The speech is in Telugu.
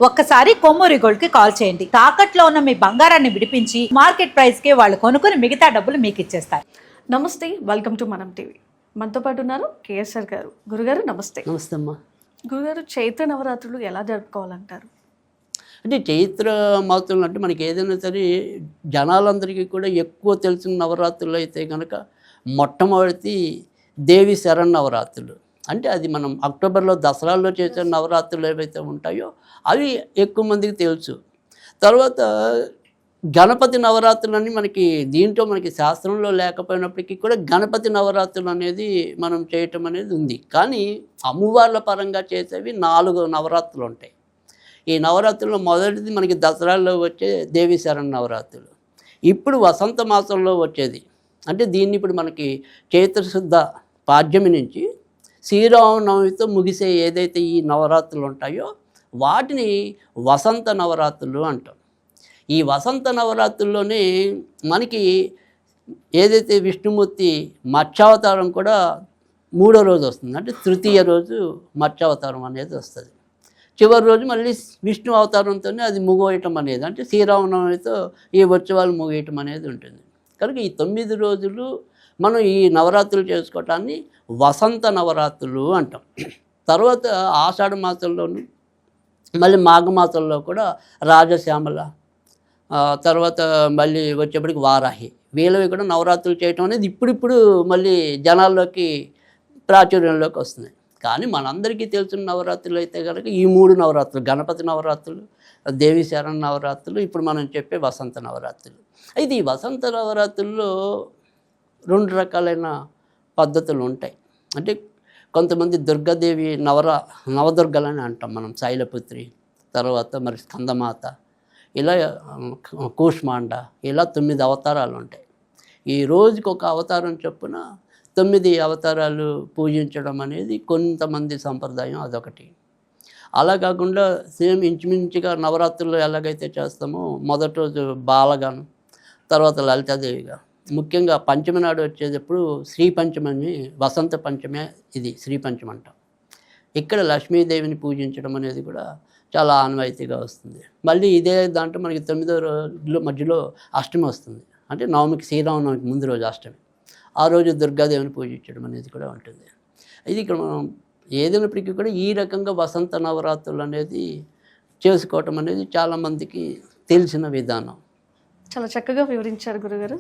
ఒక్కసారి కొమ్మూరి గోల్డ్ కి కాల్ చేయండి. తాకట్లో ఉన్న మీ బంగారాన్ని విడిపించి మార్కెట్ ప్రైస్ కి వాళ్ళు కొనుక్కుని మిగతా డబ్బులు మీకు ఇచ్చేస్తారు. నమస్తే, వెల్కమ్ టు మనం టీవీ. మనతో పాటు ఉన్నారు కేఎస్ఆర్ గారు. గురుగారు నమస్తే. నమస్తే అమ్మా. గురుగారు, చైత్ర నవరాత్రులు ఎలా జరుపుకోవాలంటారు? అంటే చైత్ర మాసంలో అంటే మనకి ఏదైనా సరే జనాలందరికీ కూడా ఎక్కువ తెలిసిన నవరాత్రులు అయితే కనుక మొట్టమొదటి దేవి శరన్నవరాత్రులు. అంటే అది మనం అక్టోబర్లో దసరాల్లో చేసే నవరాత్రులు ఏవైతే ఉంటాయో అవి ఎక్కువ మందికి తెలుసు. తర్వాత గణపతి నవరాత్రులని మనకి దీంట్లో మనకి శాస్త్రంలో లేకపోయినప్పటికీ కూడా గణపతి నవరాత్రులు అనేది మనం చేయటం అనేది ఉంది. కానీ అమ్మవార్ల పరంగా చేసేవి 4 నవరాత్రులు ఉంటాయి. ఈ నవరాత్రుల్లో మొదటిది మనకి దసరాల్లో వచ్చే దేవి శరన్నవరాత్రులు. ఇప్పుడు వసంత మాసంలో వచ్చేది అంటే దీన్ని ఇప్పుడు మనకి చైత్రశుద్ధ పాడ్యమి నుంచి శ్రీరామనవమితో ముగిసే ఏదైతే ఈ నవరాత్రులు ఉంటాయో వాటిని వసంత నవరాత్రులు అంటాం. ఈ వసంత నవరాత్రుల్లోనే మనకి ఏదైతే విష్ణుమూర్తి మత్స్యావతారం కూడా 3వ రోజు వస్తుంది. అంటే తృతీయ రోజు మత్స్యావతారం అనేది వస్తుంది. చివరి రోజు మళ్ళీ విష్ణు అవతారంతోనే అది ముగియటం అనేది అంటే శ్రీరామనవమితో ఈ ఉత్సవాలు ముగియటం అనేది ఉంటుంది. కనుక ఈ 9 రోజులు మనం ఈ నవరాత్రులు చేసుకోవటాన్ని వసంత నవరాత్రులు అంటాం. తర్వాత ఆషాఢ మాసంలోను మళ్ళీ మాఘమాసంలో కూడా రాజశ్యామల, తర్వాత మళ్ళీ వచ్చేప్పటికి వారాహి, వీళ్ళవి కూడా నవరాత్రులు చేయటం అనేది ఇప్పుడిప్పుడు మళ్ళీ జనాల్లోకి ప్రాచుర్యంలోకి వస్తున్నాయి. కానీ మనందరికీ తెలిసిన నవరాత్రులు అయితే కనుక ఈ 3 నవరాత్రులు, గణపతి నవరాత్రులు, దేవి శరణ్ నవరాత్రులు, ఇప్పుడు మనం చెప్పే వసంత నవరాత్రులు. అయితే ఈ వసంత నవరాత్రుల్లో 2 రకాలైన పద్ధతులు ఉంటాయి. అంటే కొంతమంది దుర్గాదేవి నవదుర్గలని అంటాం మనం, శైలపుత్రి, తర్వాత మరి స్కందమాత, ఇలా కూష్మాండ, ఇలా 9 అవతారాలు ఉంటాయి. ఈ రోజుకి ఒక అవతారం చొప్పున 9 అవతారాలు పూజించడం అనేది కొంతమంది సంప్రదాయం, అదొకటి. అలా కాకుండా సేమ్ ఇంచుమించుగా నవరాత్రుల్లో ఎలాగైతే చేస్తామో మొదటి రోజు బాలగాను, తర్వాత లలితాదేవిగా, ముఖ్యంగా పంచమి నాడు వచ్చేటప్పుడు శ్రీ పంచమని, వసంత పంచమే ఇది శ్రీ పంచమి అంటాం. ఇక్కడ లక్ష్మీదేవిని పూజించడం అనేది కూడా చాలా ఆనవాయితీగా వస్తుంది. మళ్ళీ ఇదే దాంట్లో మనకి 9వ రోజు మధ్యలో అష్టమి వస్తుంది. అంటే నవమికి, శ్రీరామనవమికి ముందు రోజు అష్టమి. ఆ రోజు దుర్గాదేవిని పూజించడం అనేది కూడా ఉంటుంది. ఇది ఇక్కడ మనం ఏదైనప్పటికీ కూడా ఈ రకంగా వసంత నవరాత్రులు అనేది చేసుకోవటం అనేది చాలామందికి తెలిసిన విధానం. చాలా చక్కగా వివరించారు గురుగారు.